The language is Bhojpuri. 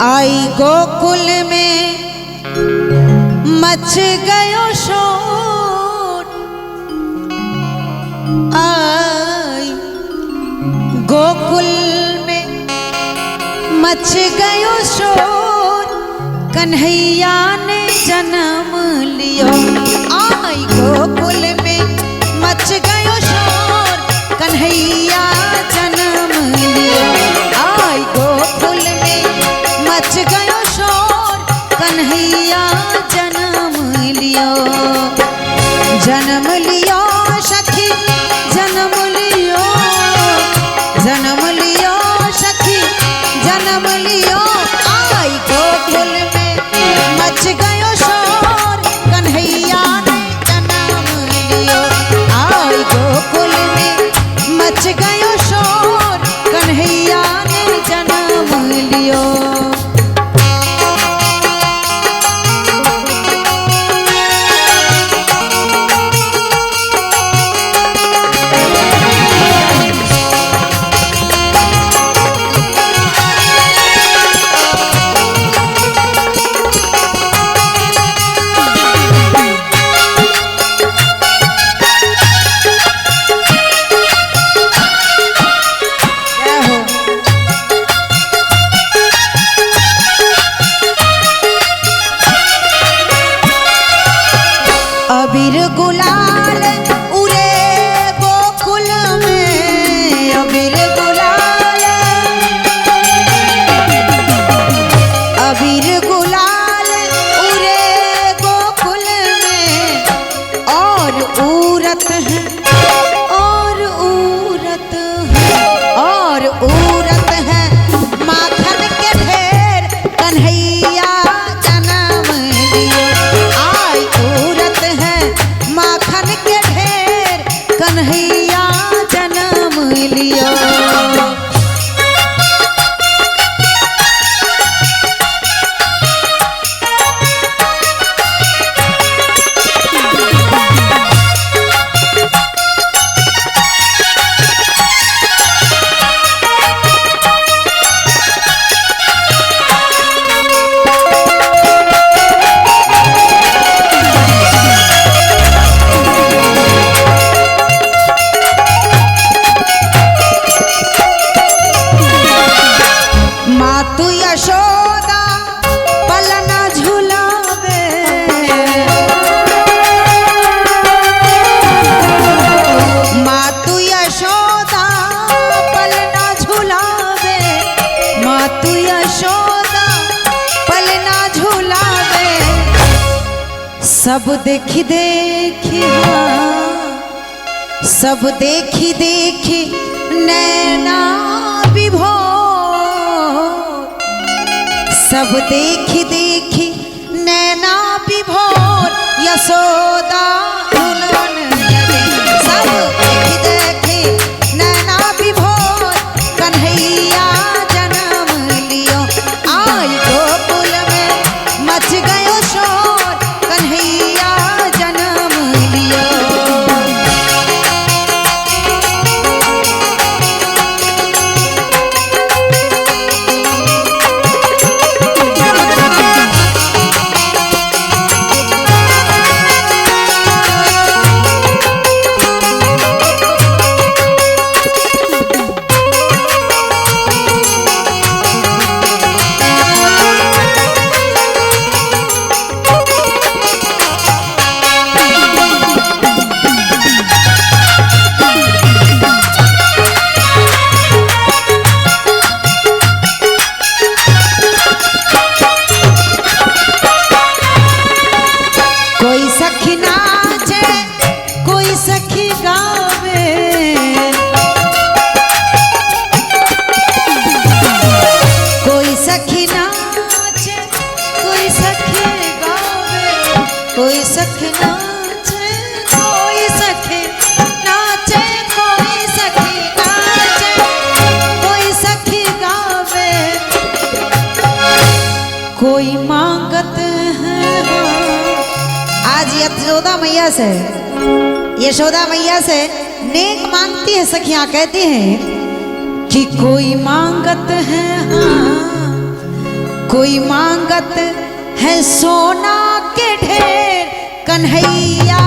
आई गोकुल में मच गयो शोर, आई गोकुल में मच गयो शोर, कन्हैया ने जन्म लियो। आई गोकुल में मच गयो शोर, कन्हैया जन्म लियो। आई गोकुल में मच गयो शोर, कन्हैया जन्म लियो। जन्म लियो सखी जन्म लियो, जन्म लियो सखी जन्म लियो। आई गोकुल में मच गयो शोर, कन्हैया ने जन्म लियो। आई गोकुल में मच गयो शोर, कन्हैया ने जन्म लियो। अबीर गुलाल उड़े गोकुल में, अबीर गुलाल, अबीर गुलाल उड़े गोकुल में। और उड़त है और उड़त है और उड़त है माखन के ढेर, कन्हैया जन्म लियो। आई उड़त है माखन के ढेर, कन्हैया जन्म लियो। मातु यशोदा पलना झुलावे, मातु यशोदा पलना झुलावे, मातु यशोदा पलना झुलावे। सब देखी देखी सब देखी देखी नैना विभोर, सब देखी देखी नैना विभोर, यशोदा दुल्हन लगे। सब देखी देखी नैना विभोर, कन्हैया जन्म लियो। आई गोकुल में मच गयो शोर, कन्हैया जन्म लियो। कोई सखी नाचे कोई सखी गावे, कोई सखी नाचे कोई सखी गावे, कोई सखी नाचे कोई सखी नाचे, कोई सखी नाचे कोई सखी गावे। कोई मांगत है आज यशोदा मैया से, यशोदा मैया से नेक मांगती है सखियां, कहती हैं कि कोई मांगत है हाँ, कोई मांगत है सोना के ढेर कन्हैया